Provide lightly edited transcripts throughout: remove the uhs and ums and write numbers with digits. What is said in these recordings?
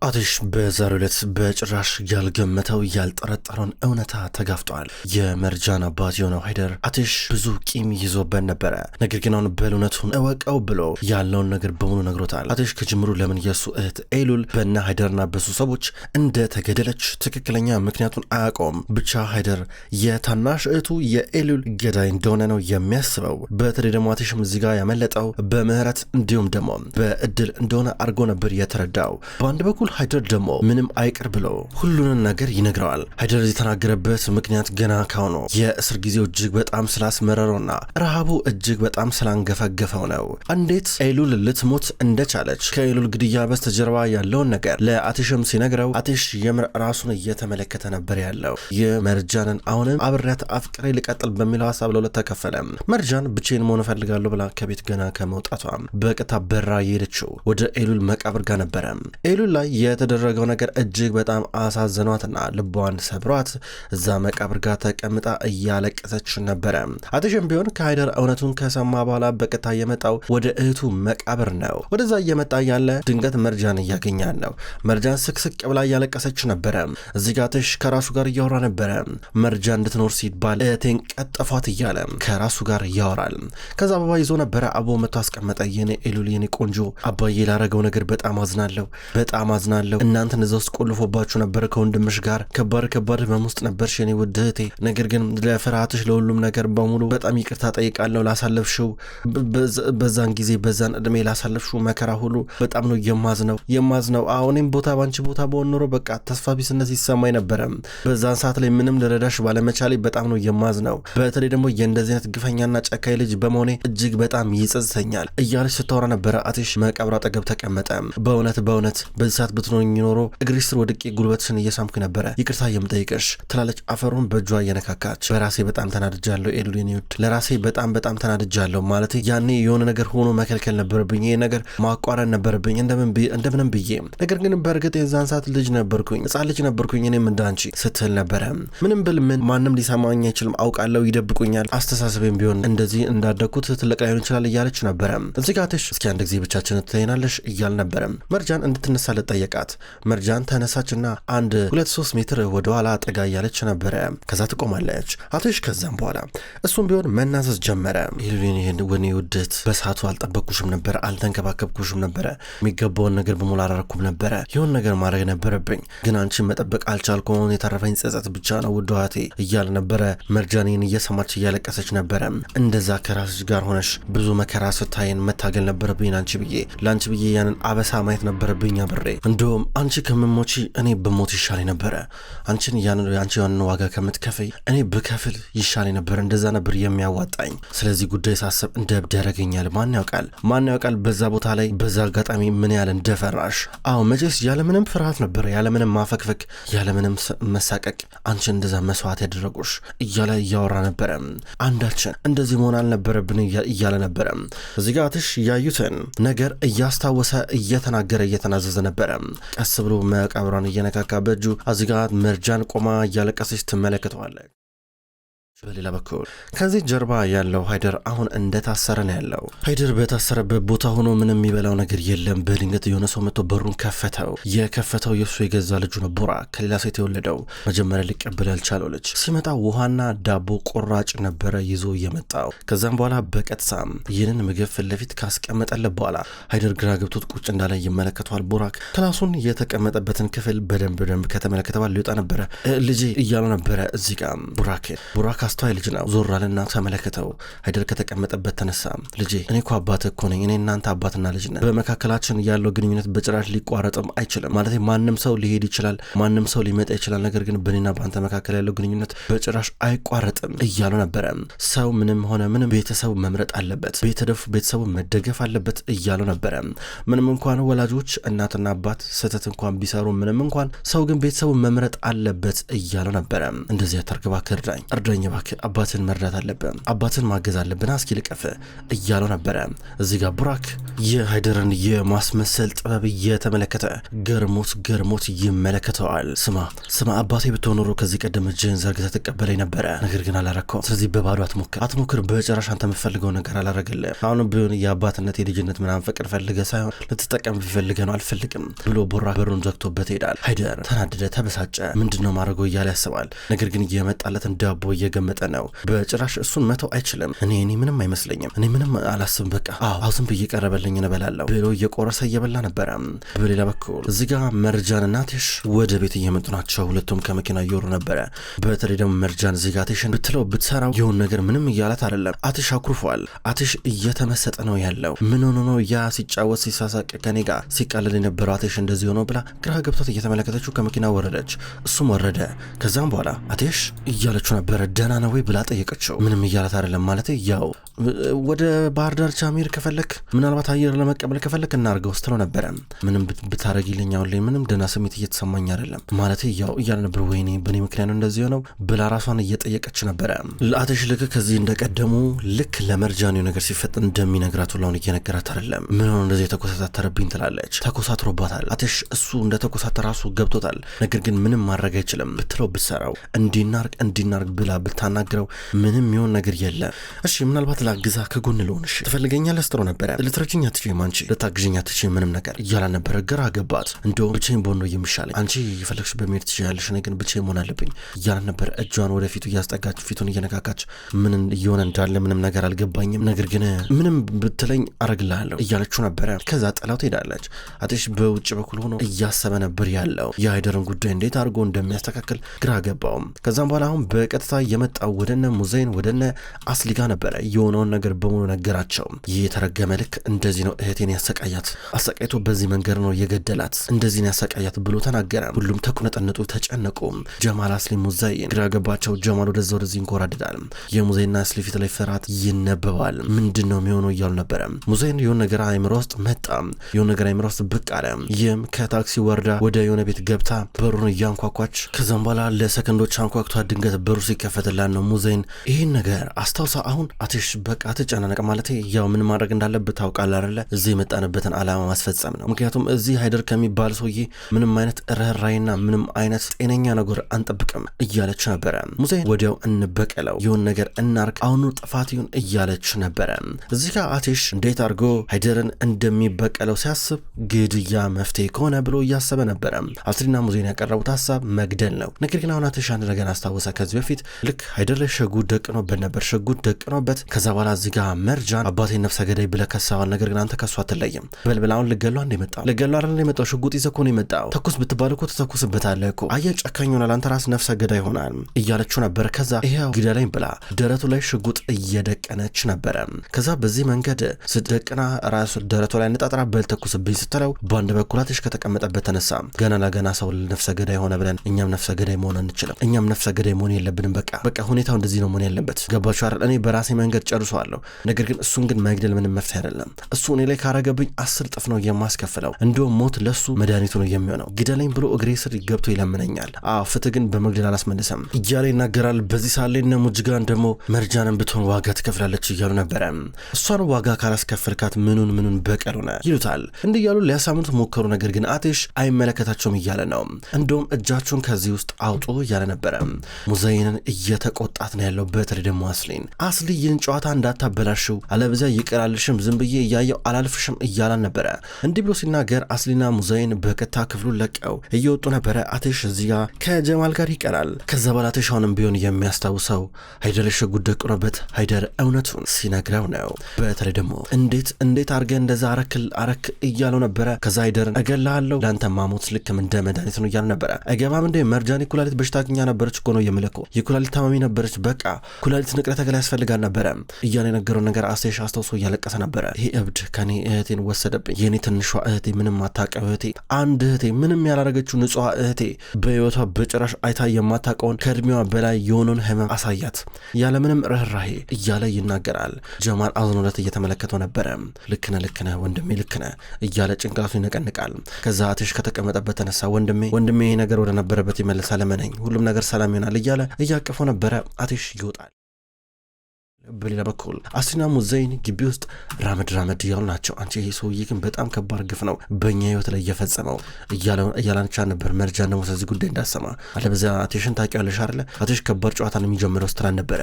አትሽ በዛሬው ዕለት በጭራሽ ያልገመተው ያልጠረጠረውን እውነታ ተጋፍጧል። የመርጃን አባት የሆነው ሃይደር አትሽ ብዙ ቂም ይዞበት ነበረ። ነገር ግን አሁን በእውነቱን እወቀው ብሎ ያለውን ነገር በሙሉ ነግሮታል። አትሽ ከጅምሩ ለምን የሱ እህት ኤሉል በእነ ሃይደርና በሱ ሰዎች እንደተገደለች ትክክለኛ ምክንያቱን አያውቀውም። ብቻ ሃይደር የታናሽ እህቱ የኤሉል ገዳይ እንደሆነ ነው የሚያስበው። በተለይ ደግሞ አትሽም እዚህ ጋር ያመለጠው በምህረት እንዲሁም ደግሞ በእድል እንደሆነ አድርጎ ነበር የተረዳው። በአንድ በኩል ሃይደር ደግሞ ምንም አይቅር ብሎ ሁሉንን ነገር ይነግረዋል። ሃይደር የተናገረበት ምክንያት ገና ካሁኑ የእስር ጊዜው እጅግ በጣም ስላስመረረውና ረሃቡ እጅግ በጣም ስላንገፈገፈው ነው። እንዴት ኤሉል ልትሞት እንደቻለች ከኤሉል ግድያ በስተጀርባ ያለውን ነገር ለአትሽም ሲነግረው አትሽ የምር ራሱን እየተመለከተ ነበር ያለው። የመርጃንን አሁንም አብሬያት አፍቅሬ ልቀጥል በሚለው ሀሳብ ለሁለት ተከፈለ። መርጃን ብቻዬን መሆን እፈልጋለሁ ብላ ከቤት ገና ከመውጣቷ በቀጥታ በራ የሄደችው ወደ ኤሉል መቃብር ጋር ነበረ። ኤሉል ላይ የተደረገው ነገር እጅግ በጣም አሳዝኗትና ልቧን ሰብሯት እዛ መቃብር ጋር ተቀምጣ እያለቀሰች ነበረ። አትሽም ቢሆን ከሃይደር እውነቱን ከሰማ በኋላ በቀጥታ የመጣው ወደ እህቱ መቃብር ነው። ወደዛ እየመጣ ያለ ድንገት መርጃን እያገኛት ነው። መርጃን ስቅስቅ ብላ እያለቀሰች ነበረ። እዚህ ጋር አትሽ ከራሱ ጋር እያወራ ነበረ። መርጃ እንድትኖር ሲባል እህቴን ቀጠፏት እያለ ከራሱ ጋር ያወራል። ከዛ አበባ ይዞ ነበረ። አበባው መጥቶ አስቀመጠ። የኔ ኤሉል የኔ ቆንጆ አባዬ ላረገው ነገር በጣም አዝናለሁ እናንተን እዛ ውስጥ ቆልፎባችሁ ነበር ከወንድምሽ ጋር ከባድ ህመም ውስጥ ነበርሽ የኔ ውድ እህቴ። ነገር ግን ለፍርሃትሽ ለሁሉም ነገር በሙሉ በጣም ይቅርታ ጠይቃለሁ። ላሳለፍሽው በዛን ጊዜ በዛን እድሜ ላሳለፍሽው መከራ ሁሉ በጣም ነው የማዝነው። እኔም ባንቺ ቦታ በሆን ኖሮ በቃ ተስፋ ቢስነት ይሰማኝ ነበረ። በዛን ሰዓት ላይ ምንም ልረዳሽ ባለመቻሌ በጣም ነው የማዝነው። በተለይ ደግሞ የእንደዚህ አይነት ግፈኛና ጨካኝ ልጅ በመሆኔ እጅግ በጣም ይጸጽተኛል እያለች ስታወራ ነበረ። አትሽ መቃብር አጠገብ ተቀመጠ። በእውነት በዚህ ሰዓት ብትኖኝ ኖሮ እግርሽ ስር ወድቄ ጉልበትሽን እየሳምኩ ነበረ ይቅርታ የምጠይቅሽ ትላለች። አፈሩን በእጇ እየነካካች በራሴ በጣም ተናድጃለሁ ኤሉል የኔ ውድ፣ ለራሴ በጣም ተናድጃለሁ። ማለት ያኔ የሆነ ነገር ሆኖ መከልከል ነበረብኝ፣ ይሄ ነገር ማቋረጥ ነበረብኝ እንደምንም ብዬ። ነገር ግን በእርግጥ የዛን ሰዓት ሕፃን ልጅ ነበርኩኝ እኔም እንዳንቺ ስትል ነበረ። ምንም ብል ማንም ሊሰማኝ አይችልም አውቃለሁ፣ ይደብቁኛል፣ አስተሳሰቤም ቢሆን እንደዚህ እንዳደግኩት ትልቅ ላይሆን ይችላል እያለች ነበረ። እዚህ ጋር አትሽ እስኪ አንድ ጊዜ ብቻችን ትተይናለሽ እያል ነበረ። መርጃን እንድትነሳ ጠየቃት። መርጃን ተነሳችና 1-2-3 ሜትር ወደ ኋላ ጠጋ እያለች ነበረ። ከዛ ትቆማለች። አትሽ ከዛም በኋላ እሱም ቢሆን መናዘዝ ጀመረ። ወኔ ውድት በሰዓቱ አልጠበቅኩሽም ነበር፣ አልተንከባከብኩሽም ነበረ፣ የሚገባውን ነገር በሙሉ አላረኩም ነበረ፣ የሆን ነገር ማድረግ ነበረብኝ፣ ግን አንቺን መጠበቅ አልቻልኩም፣ የተረፈኝ ጸጸት ብቻ ነው ውድ እህቴ እያለ ነበረ። መርጃንን እየሰማች እያለቀሰች ነበረ። እንደዛ ከራስሽ ጋር ሆነሽ ብዙ መከራ ስታይን መታገል ነበረብኝ ለአንቺ ብዬ ያንን አበሳ ማየት ነበረብኝ አብሬ። እንደውም አንቺ ከመሞቺ እኔ በሞት ይሻለኝ ነበረ። አንቺ ያንን ዋጋ ከምትከፍይ እኔ ብከፍል ይሻለኝ ነበር። እንደዛ ነበር የሚያዋጣኝ። ስለዚህ ጉዳይ ሳስብ እንደ እብድ ያደርገኛል። ማን ያውቃል በዛ ቦታ ላይ በዛ አጋጣሚ ምን ያህል እንደፈራሽ። መቼስ ያለምንም ፍርሃት ነበረ፣ ያለምንም ማፈግፈግ፣ ያለምንም መሳቀቅ አንቺን እንደዛ መስዋዕት ያደረጉሽ እያለ እያወራ ነበረ። አንዳችን እንደዚህ መሆን አልነበረብን እያለ ነበረ። እዚህ ጋር አትሽ ያዩትን ነገር እያስታወሰ እየተናዘዘ ነበረ። ቀስ ብሎ መቃብሯን እየነካካ በእጁ አዚጋ መርጃን ቆማ እያለቀሰች ትመለከተዋለች። በሌላ በኩል ከዚህ ጀርባ ያለው ሃይደር አሁን እንደታሰረ ነው ያለው። ሃይደር በታሰረበት ቦታ ሆኖ ምንም የሚበላው ነገር የለም። በድንገት የሆነ ሰው መጥቶ በሩን የከፈተው የሱ የገዛ ልጁ ነው ቡራክ፣ ከሌላ ሴት የወለደው። መጀመሪያ ሊቀበል ያልቻለው ልጅ ሲመጣ ውሃና ዳቦ ቁራጭ ነበረ ይዞ የመጣው። ከዛም በኋላ በቀጥታ ይህንን ምግብ ፊት ለፊት ካስቀመጠለት በኋላ ሃይደር ግራ ገብቶት ቁጭ እንዳለ ይመለከተዋል። ቡራክ ክላሱን የተቀመጠበትን ክፍል በደንብ ከተመለከተ በኋላ ሊወጣ ነበረ። ልጄ እያሉ ነበረ። እዚህ ጋር ቡራክ አስተዋይ ልጅ ነው። ዞር አለና ተመለከተው። ሃይደር ከተቀመጠበት ተነሳ። ልጄ እኔ እኮ አባት እኮ ነኝ፣ እኔ እናንተ አባትና ልጅ ነን። በመካከላችን ያለው ግንኙነት በጭራሽ ሊቋረጥም አይችልም። ማለት ማንም ሰው ሊሄድ ይችላል፣ ማንም ሰው ሊመጣ ይችላል፣ ነገር ግን በእኔና በአንተ መካከል ያለው ግንኙነት በጭራሽ አይቋረጥም እያሉ ነበረ። ሰው ምንም ሆነ ምንም ቤተሰቡ መምረጥ አለበት፣ ቤተሰቡ መደገፍ አለበት እያሉ ነበረ። ምንም እንኳን ወላጆች እናትና አባት ስህተት እንኳን ቢሰሩ፣ ምንም እንኳን ሰው ግን ቤተሰቡ መምረጥ አለበት እያሉ ነበረ። እንደዚህ አታርግባ፣ እርዳኝ እባክህ አባትን መርዳት አለብን፣ አባትን ማገዝ አለብን፣ አስኪ ልቀፍ እያለው ነበረ። እዚህ ጋር ቡራክ የሃይደርን የማስመሰል ጥበብ እየተመለከተ ገርሞት ይመለከተዋል። ስማ አባቴ ብትሆን ኖሮ ከዚህ ቀደም እጅህን ዘርግተህ ተቀበለኝ ነበረ፣ ነገር ግን አላረከውም። ስለዚህ በባዶ አትሞክር። በጭራሽ አንተ የምትፈልገው ነገር አላረግልህ። አሁንም ቢሆን የአባትነት የልጅነት ምናምን ፍቅር ፈልገህ ሳይሆን ልትጠቀም ቢፈልገህ ነው፣ አልፈልግም ብሎ ቡራክ በሩን ዘግቶበት ይሄዳል። ሃይደር ተናደደ፣ ተበሳጨ። ምንድነው ማድረገው እያለ ያስባል። ነገር ግን እየመጣለትን ዳቦ እየገመጠ ነው። በጭራሽ እሱን መተው አይችልም። እኔ ምንም አይመስለኝም፣ እኔ ምንም አላስብም፣ በቃ ዝም ብዬ ቀረበልኝ እንበላለሁ ብሎ እየቆረሰ እየበላ ነበረ። በሌላ በኩል እዚህ ጋር መርጃንና አቴሽ ወደ ቤት እየመጡ ናቸው። ሁለቱም ከመኪና እየወሩ ነበረ። በተለይ ደግሞ መርጃን እዚህ ጋር አቴሽን ብትለው ብትሰራው የሆን ነገር ምንም እያላት አይደለም። አቴሽ አኩርፏል። አቴሽ እየተመሰጠ ነው ያለው። ምን ሆኖ ነው ያ ሲጫወት ሲሳሳቅ ከኔ ጋር ሲቃለል የነበረው አቴሽ እንደዚህ ሆኖ ብላ ግራ ገብቷት እየተመለከተችው ከመኪና ወረደች። እሱም ወረደ። ከዛም በኋላ አቴሽ እያለችው ነበረ። ደህና ነው ወይ ብላ ጠየቀችው። ምንም እያላት አይደለም ማለት ያው ወደ ባህር ዳርቻ መሄድ ከፈለክ ምናልባት አየር ለመቀበል ከፈለክ እናርገው ስትለው ነበረ። ምንም ብታረጊልኝ አሁን ላይ ምንም ደህና ስሜት እየተሰማኝ አይደለም ማለት ያው እያለ ነበር። ወይኔ በኔ ምክንያት ነው እንደዚህ ሆነው ብላ ራሷን እየጠየቀች ነበረ። ለአቴሽ ልክ ከዚህ እንደቀደሙ ልክ ለመርጃን ነገር ሲፈጠን እንደሚነግራት ሁላውን እየነገራት አይደለም። ምን ሆነ እንደዚህ የተኮሳተረብኝ ትላለች። ተኮሳትሮባታል። አቴሽ እሱ እንደ ተኮሳተረ ራሱ ገብቶታል። ነገር ግን ምንም ማድረግ አይችልም። ብትለው ብትሰራው እንዲናርግ ብላ ብታናግረው ምንም ይሆን ነገር የለ። እሺ ምናልባት ላግዛ ከጎን ልሆንሽ ትፈልገኛለህ ስትለው ነበረ። ልትረጅኝ አትችይም፣ አንቺ ልታግዥኝ አትችይም ምንም ነገር እያላ ነበረ። ግራ ገባት። እንደውም ብቻዬን በሆን ነው የሚሻለኝ፣ አንቺ የፈለግሽ በመሄድ ትችያለሽ፣ እኔ ግን ብቻዬን መሆን አለብኝ እያላ ነበረ። እጇን ወደፊቱ እያስጠጋች ፊቱን እየነካካች ምን እየሆነ እንዳለ ምንም ነገር አልገባኝም፣ ነገር ግን ምንም ብትለኝ አረግልሃለሁ እያለችው ነበረ። ከዛ ጥላው ትሄዳለች። አቴሽ በውጭ በኩል ሆኖ እያሰበ ነበር ያለው የሃይደርን ጉዳይ እንዴት አድርጎ እንደሚያስተካክል ግራ ገባውም። ከዛም በኋላ አሁን በቀጥታ የመጣው ወደነ ሙዘይን ወደነ አስሊጋ ነበረ። የሆነውን ነገር በሙሉ ነገራቸው። ይህ የተረገመ ልክ እንደዚህ ነው እህቴን ያሰቃያት፣ አሰቃይቶ በዚህ መንገድ ነው የገደላት፣ እንደዚህ ነው ያሰቃያት ብሎ ተናገረ። ሁሉም ተቁነጠነጡ፣ ተጨነቁ። ጀማል፣ አስሊ፣ ሙዘይን ግራ ገባቸው። ጀማል ወደዚህ ይንኮራደዳል። የሙዘይንና አስሊ ፊት ላይ ፍርሃት ይነበባል። ምንድን ነው የሚሆነው እያሉ ነበረ። ሙዘይን የሆነ ነገር አይምሮ ውስጥ መጣ፣ የሆነ ነገር አይምሮ ውስጥ ብቅ አለ። ይህም ከታክሲ ወርዳ ወደ የሆነ ቤት ገብታ በሩን እያንኳኳች ከዛም በኋላ ለሰከንዶች አንኳኩቷ ድንገት በሩ ሲከፈትላት ነው ሙዘይን ይህን ነገር አስታውሳ አሁን አቴሽ በቃ ተጨናነቀ ማለት ያው ምን ማድረግ እንዳለበት ታውቃለህ አይደለ? እዚህ የመጣንበትን ዓላማ ማስፈጸም ነው። ምክንያቱም እዚህ ሃይደር ከሚባል ሰውዬ ምንም አይነት ርህራይና ምንም አይነት ጤነኛ ነገር አንጠብቅም እያለች ነበረ። ሙዘይን ወዲያው እንበቀለው፣ የሆን ነገር እናርግ፣ አሁኑ ጥፋት ይሁን እያለች ነበረ። እዚህ ጋር አቴሽ እንዴት አድርጎ ሃይደርን እንደሚበቀለው ሲያስብ ግድያ መፍትሄ ከሆነ ብሎ እያሰበ ነበረ። አስሊና ሙዘይን ያቀረቡት ሀሳብ መግደል ነው። ነገር ግን አሁን አቴሽ አንድ ነገር አስታወሰ። ከዚህ በፊት ልክ ሃይደር ላይ ሸጉጥ ደቅኖበት ነበር። ሸጉጥ ደቅኖበት ከዛ በኋላ እዚህ ጋር መርጃን አባቴ ነፍሰ ገዳይ ብለህ ከሳዋል፣ ነገር ግን አንተ ከሷ አትለይም። በልበል አሁን ልገሏ እንደመጣው ልገሏ አይደል የመጣው ሽጉጥ ይዘህ እኮ ነው የመጣው። ተኩስ ብትባል እኮ ተተኩስበታለህ እኮ። አየህ ጨካኝ ሆናል፣ አንተ ራስ ነፍሰ ገዳይ ሆናል እያለችው ነበር። ከዛ ይሄው ግደለኝ ብላ ደረቱ ላይ ሽጉጥ እየደቀነች ነበረ። ከዛ በዚህ መንገድ ስትደቅና ራስ ደረቱ ላይ ነጣጥራ በል ተኩስብኝ ስትለው በአንድ በኩል አቴሽ ከተቀመጠበት ተነሳ። ገና ለገና ሰው ነፍሰ ገዳይ ሆነ ብለን እኛም ነፍሰ ገዳይ መሆን አንችልም፣ እኛም ነፍሰ ገዳይ መሆን የለብንም። በቃ ሁኔታው እንደዚህ ነው መሆን ያለበት። ገባችሁ አይደል? እኔ በራሴ መንገድ ጨርሷለሁ፣ ነገር ግን እሱን ግን መግደል ምንም መፍትሄ አይደለም። እሱ እኔ ላይ ካረገብኝ 10 እጥፍ ነው የማስከፍለው። እንደውም ሞት ለሱ መድኃኒቱ ነው የሚሆነው። ግደለኝ ብሎ እግሬ ስር ገብቶ ይለምነኛል። ፍትህ ግን በመግደል አላስመልሰም እያለ ይናገራል። በዚህ ሳለ እነ ሙጅጋን ደግሞ መርጃንን ብትሆን ዋጋ ትከፍላለች እያሉ ነበረ። እሷን ዋጋ ካላስከፈልካት ምኑን በቀሉ ነ ይሉታል። እንዲህ እያሉ ሊያሳምኑት ሞከሩ። ነገር ግን አቴሽ አይመለከታቸውም እያለ ነው። እንደውም እጃችሁን ከዚህ ውስጥ አውጡ እያለ ነበረ። ሙዘይንን እየተቆጣት ነው ያለው። በተለይ ደግሞ አስሊ ይህን ጨዋታ እንዳታበላሽው አለበዚያ ይቀራልሽም፣ ዝም ብዬ እያየው አላልፍሽም እያላን ነበረ። እንዲህ ብሎ ሲናገር አስሊና ሙዘይን በቀጥታ ክፍሉን ለቀው እየወጡ ነበረ። አቴሽ እዚህ ጋር ከጀማል ጋር ይቀራል። ከዛ በኋላ አቴሽ አሁንም ቢሆን የሚያስታውሰው ሃይደር ሽጉጥ ደቅኖበት ሃይደር እውነቱን ሲነግረው ነው። በተለይ ደግሞ እንዴት አርገ እንደዛ አረክ እያለው ነበረ። ከዛ ሃይደርን እገላለሁ፣ ለአንተ ማሞት ልክም እንደ መድኃኒት ነው እያሉ ነበረ። አይገባም እንደ መርጃን ኩላሊት በሽታኛ ነበረች እኮ ነው የምልኮ፣ የኩላሊት ታማሚ ነበረች፣ በቃ ኩላሊት ንቅለ ተከላ ያስፈልጋል ነበረ እያለ የነገረው ነገር አቴሽ አስታውሶ እያለቀሰ ነበረ። ይሄ እብድ ከኔ እህቴን ወሰደብኝ፣ የኔ ትንሿ እህቴ፣ ምንም አታውቀው እህቴ፣ አንድ እህቴ፣ ምንም ያላረገችው ንጹሕ እህቴ፣ በህይወቷ በጭራሽ አይታ የማታውቀውን ከእድሜዋ በላይ የሆነውን ህመም አሳያት ያለምንም ርህራሄ እያለ ይናገራል። ጀማል አዝኖለት እየተመለከተው ነበረ። ልክነህ ወንድሜ ልክነህ እያለ ጭንቅላቱ ይነቀንቃል። ከዛ አቴሽ ከተቀመጠበት ተነሳ። ወንድሜ ይሄ ነገር ወደ ነበረበት ይመለሳል፣ ለመነኝ፣ ሁሉም ነገር ሰላም ይሆናል እያለ እያቀፈው ነበረ። ነበረ። አቴሽ ይወጣል። በሌላ በኩል አስሪና ሙዘይን ግቢ ውስጥ ራመድ እያሉ ናቸው። አንቺ ይሄ ሰውዬ ግን በጣም ከባድ ግፍ ነው በእኛ ህይወት ላይ እየፈጸመው እያላንቻ ነበር። መርጃን ደግሞ ስለዚህ ጉዳይ እንዳሰማ አለበዚያ አቴሽን ታውቂዋለሽ አይደለ? አቴሽ ከባድ ጨዋታን የሚጀምረው ስትራን ነበረ።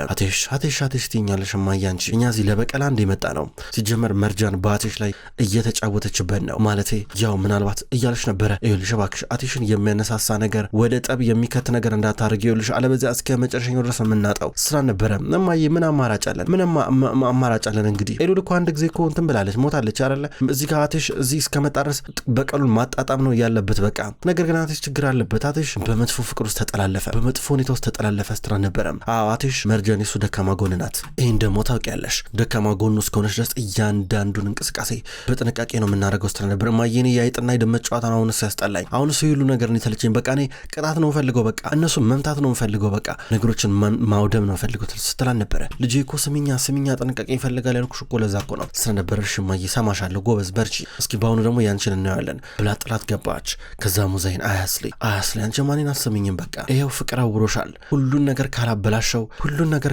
አቴሽ ትይኛለሽ እማዬ አንቺ እኛ እዚህ ለበቀላ እንደ መጣ ነው። ሲጀመር መርጃን በአቴሽ ላይ እየተጫወተችበት ነው ማለቴ ያው ምናልባት እያለሽ ነበረ። ይኸውልሽ እባክሽ አቴሽን የሚያነሳሳ ነገር ወደ ጠብ የሚከት ነገር እንዳታደርግ ይኸውልሽ፣ አለበዚያ እስከ መጨረሻው ድረስ የምናጣው ስትራን ነበረ። እማዬ ምን አማራጭ ምንም አማራጭ አለን እንግዲህ ኤሉል እኮ አንድ ጊዜ እኮ እንትን ብላለች ሞታለች አይደለ? እዚህ ጋር አቴሽ እዚህ እስከመጣረስ በቀሉን ማጣጣም ነው ያለበት በቃ። ነገር ግን አቴሽ ችግር አለበት። አቴሽ በመጥፎ ፍቅር ውስጥ ተጠላለፈ፣ በመጥፎ ሁኔታ ውስጥ ተጠላለፈ ስትራ ነበረ። አቴሽ መርጃን የሱ ደካማ ጎን ናት። ይሄን ደግሞ ታውቂያለሽ። ደካማ ጎኑ እስከሆነች ድረስ እያንዳንዱን እንቅስቃሴ በጥንቃቄ ነው የምናደርገው ስትራ ነበረ። ማየኔ ያይጥና የደመጥ ጨዋታ ነው አሁንስ ያስጠላኝ። አሁንስ ሁሉ ነገር ነው የተለቸኝ። በቃ እኔ ቅጣት ነው ፈልገው በቃ እነሱ መምታት ነው ፈልገው በቃ ነገሮችን ማውደም ነው ፈልገው ስትላ ነበረ። ልጄ እኮ ስሚኛ ጥንቃቄ ይፈልጋል ያልኩሽ እኮ ለዛ እኮ ነው ስለነበረ። እሺማዬ ሰማሻለሁ ጎበዝ በርቺ፣ እስኪ በአሁኑ ደግሞ ያንቺን እናያለን ብላ ጥላት ገባች። ከዛ ሙዘይን አያስሊ አንቺ ማንን አሰሚኝም በቃ ይሄው ፍቅር አውሮሻል፣ ሁሉን ነገር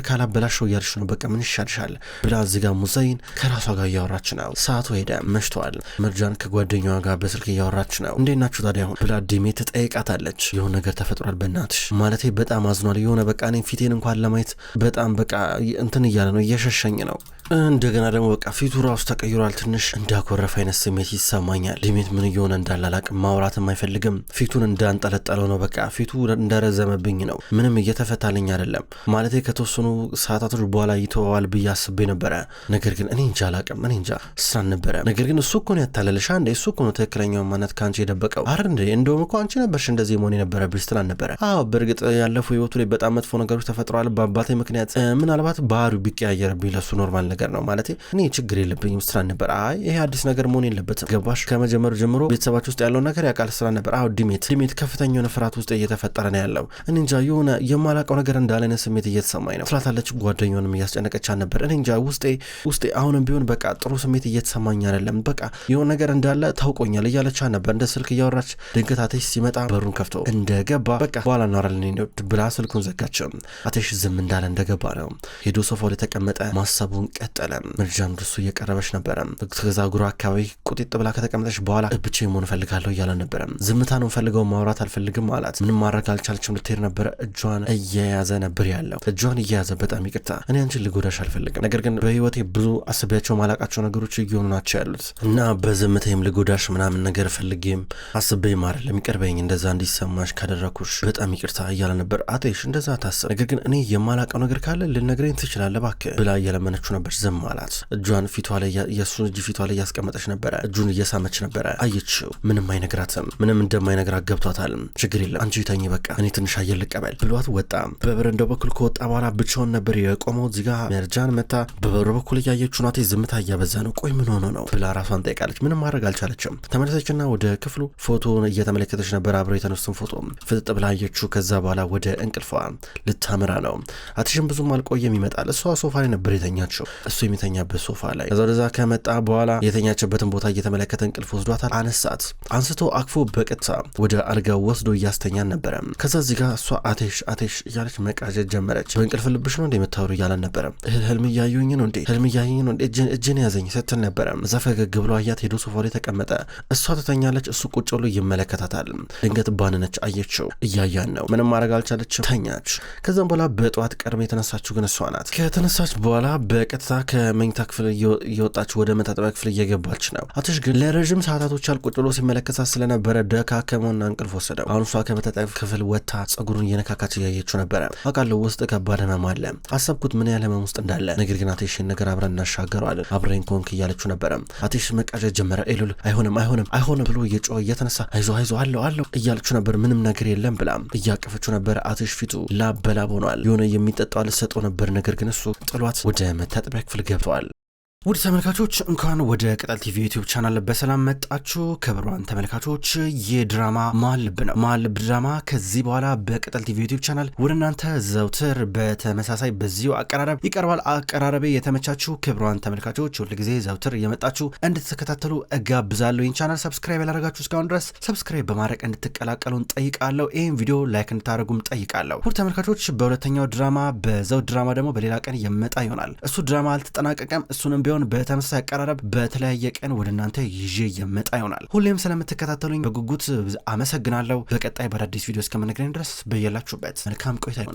ካላበላሸው እያልሽ ነው በቃ ምን ይሻልሻል ብላ እዚህ ጋር ሙዘይን ከራሷ ጋር እያወራች ነው። ሰዓቱ ሄደ መሽቷል። መርጃን ከጓደኛዋ ጋር በስልክ እያወራች ነው። እንዴት ናችሁ ታዲያ አሁን ብላ ዲሜት ትጠይቃታለች። የሆነ ነገር ተፈጥሯል በእናትሽ ማለቴ በጣም አዝኗል። የሆነ በቃ እኔ ፊቴን እንኳን ለማየት በጣም በቃ እንትን እያለ ነው እየሸሸኝ ነው። እንደገና ደግሞ በቃ ፊቱ ራሱ ተቀይሯል። ትንሽ እንዳኮረፈ አይነት ስሜት ይሰማኛል። ዲሜት ምን እየሆነ እንዳላላቅ ማውራትም አይፈልግም። ፊቱን እንዳንጠለጠለው ነው በቃ ፊቱ እንደረዘመብኝ ነው። ምንም እየተፈታልኝ አይደለም ማለቴ ከተወሰኑ ሰዓታቶች በኋላ ይተዋዋል ብዬ አስቤ ነበረ። ነገር ግን እኔ እንጃ አላቅም። እኔ እንጃ ስራን ነበረ። ነገር ግን እሱ እኮ ነው ያታለለሽ አንዴ። እሱ እኮ ነው ትክክለኛው ማነት ከአንቺ የደበቀው አይደል እንዴ? እንደውም እኮ አንቺ ነበርሽ እንደዚህ መሆን የነበረብሽ ስትላን ነበረ። አዎ በእርግጥ ያለፈው ህይወቱ ላይ በጣም መጥፎ ነገሮች ተፈጥረዋል በአባቴ ምክንያት። ምናልባት ባህሪው ቢቀያየርብኝ ለሱ ኖርማል ነገር ነው ማለት እኔ ችግር የለብኝም ስትራን ነበር። አይ ይሄ አዲስ ነገር መሆን የለበትም ገባሽ? ከመጀመሩ ጀምሮ ቤተሰባችሁ ውስጥ ያለው ነገር ያውቃል ስትራን ነበር። አዎ ዲሜት ከፍተኛ የሆነ ፍርሃት ውስጥ እየተፈጠረ ነው ያለው። እኔ እንጃ የሆነ የማላውቀው ነገር እንዳለ አይነት ስሜት እየተሰማኝ ነው ትላታለች። ጓደኛውንም እያስጨነቀቻት ነበር። እኔ እንጃ ውስጤ አሁንም ቢሆን በቃ ጥሩ ስሜት እየተሰማኝ አይደለም በቃ የሆነ ነገር እንዳለ ታውቆኛል እያለቻት ነበር። እንደ ስልክ እያወራች ድንገት አቴሽ ሲመጣ በሩን ከፍቶ እንደገባ በቃ በኋላ እናወራለን ብላ ስልኩን ዘጋቸው። አቴሽ ዝም እንዳለ እንደገባ ነው ሄዶ ሶፋው ላይ ተቀመጠ። ማሰቡን ቀጠለ። መርጃን ወደሱ እየቀረበች ነበረ። ከዛ ጉሮ አካባቢ ቁጢጥ ብላ ከተቀመጠች በኋላ ብቻዬን መሆን እፈልጋለሁ እያለ ነበረ። ዝምታ ነው ፈልገው ማውራት አልፈልግም አላት። ምንም ማድረግ አልቻለችም። ልትሄድ ነበረ። እጇን እየያዘ ነበር ያለው። እጇን እየያዘ በጣም ይቅርታ እኔ አንቺን ልጎዳሽ አልፈልግም፣ ነገር ግን በህይወቴ ብዙ አስቤያቸው ማላቃቸው ነገሮች እየሆኑ ናቸው ያሉት እና በዝምታዬም ልጎዳሽ ምናምን ነገር ፈልጌም አስቤም አይደለም ይቅርበኝ፣ እንደዛ እንዲሰማሽ ካደረኩሽ በጣም ይቅርታ እያለ ነበር። አቴሽ እንደዛ ታስብ፣ ነገር ግን እኔ የማላቀው ነገር ካለ ልነግረኝ ትችላለህ እባክህ ብላ እየለመነችው ነበር። ዝም አላት። እጇን ፊቷ ላይ የእሱን እጅ ፊቷ ላይ እያስቀመጠች ነበረ። እጁን እየሳመች ነበረ። አየችው። ምንም አይነግራትም። ምንም እንደማይነግራት ገብቷታል። ችግር የለም አንቺ ተኝ በቃ እኔ ትንሽ አየር ልቀበል ብሏት ወጣ። በበረንዳው በኩል ከወጣ በኋላ ብቻውን ነበር የቆመው። እዚጋ መርጃን መታ በበሩ በኩል እያየችው ናት። ዝምታ እያበዛ ነው። ቆይ ምን ሆኖ ነው ብላ ራሷን ጠይቃለች። ምንም ማድረግ አልቻለችም። ተመለሰችና ወደ ክፍሉ ፎቶን እየተመለከተች ነበር። አብረው የተነሱን ፎቶ ፍጥጥ ብላ አየችው። ከዛ በኋላ ወደ እንቅልፏ ልታምራ ነው። አትሽም ብዙም አልቆየም ይመጣል። እሷ ሶፋ ላይ ነበር የተኛችው፣ እሱ የሚተኛበት ሶፋ ላይ። ከዛ ወደዛ ከመጣ በኋላ የተኛችበትን ቦታ እየተመለከተ እንቅልፍ ወስዷታል። አነሳት። አንስቶ አቅፎ በቀጥታ ወደ አልጋው ወስዶ እያስተኛን ነበረ። ከዛ እዚህ ጋር እሷ አቴሽ እያለች መቃዠት ጀመረች። በእንቅልፍ ልብሽ ነው እንደ የምታወሩ እያለን ነበረ። ህልም እያየኝ ነው እንዴ እጅን ያዘኝ ስትል ነበረ። እዛ ፈገግ ብሎ አያት። ሄዶ ሶፋ ላይ ተቀመጠ። እሷ ትተኛለች። እሱ ቁጭ ብሎ ይመለከታታል። ድንገት ባንነች። አየችው። እያያን ነው። ምንም ማድረግ አልቻለችም። ተኛች። ከዛም በኋላ በጠዋት ቀድማ የተነሳችው ግን እሷ ናት። ከተነሳች በኋላ በቀጥታ ከመኝታ ክፍል እየወጣች ወደ መታጠቢያ ክፍል እየገባች ነው። አትሽ ግን ለረዥም ሰዓታቶች ቁጭ ብሎ ሲመለከታት ስለነበረ ደካከመውና እንቅልፍ ወሰደው። አሁን እሷ ከመታጠቢያ ክፍል ወጥታ ጸጉሩን እየነካካች እያየችው ነበረ። አውቃለሁ ውስጥ ከባድ ህመም አለ። አሰብኩት ምን ያህል ህመም ውስጥ እንዳለ። ነገር ግን አቴሽን ነገር አብረን እናሻገረዋለን አብረን ኮንክ እያለችው ነበረ። አቴሽ መቃዠት ጀመረ። ኤሉል አይሆንም ብሎ እየጮኸ እየተነሳ አይዞ አለው እያለችው ነበር። ምንም ነገር የለም ብላ እያቀፈችው ነበር። አቴሽ ፊቱ ላብ በላብ ሆኗል። የሆነ የሚጠጣው አልሰጠው ነበር። ነገር ግን እሱ ጥሏት ወደ መታጠቢያ ክፍል ገብተዋል። ውድ ተመልካቾች እንኳን ወደ ቅጠል ቲቪ ዩቲዩብ ቻናል በሰላም መጣችሁ። ክቡራን ተመልካቾች የድራማ መሀል ልብ ነው። መሀል ልብ ድራማ ከዚህ በኋላ በቅጠል ቲቪ ዩቲዩብ ቻናል ወደ እናንተ ዘውትር በተመሳሳይ በዚሁ አቀራረብ ይቀርባል። አቀራረቤ የተመቻችሁ ክቡራን ተመልካቾች ሁልጊዜ ዘውትር እየመጣችሁ እንድትከታተሉ እጋብዛለሁ። ይህን ቻናል ሰብስክራይብ ያላደረጋችሁ እስካሁን ድረስ ሰብስክራይብ በማድረግ እንድትቀላቀሉን ጠይቃለሁ። ይህን ቪዲዮ ላይክ እንድታደርጉም ጠይቃለሁ። ውድ ተመልካቾች በሁለተኛው ድራማ በዘውድ ድራማ ደግሞ በሌላ ቀን የመጣ ይሆናል። እሱ ድራማ አልተጠናቀቀም። እሱንም ቢሆን በተመሳሳይ አቀራረብ በተለያየ ቀን ወደ እናንተ ይዤ የመጣ ይሆናል። ሁሌም ስለምትከታተሉኝ በጉጉት አመሰግናለሁ። በቀጣይ በአዳዲስ ቪዲዮ እስከምንገናኝ ድረስ በየላችሁበት መልካም ቆይታ ይሁን።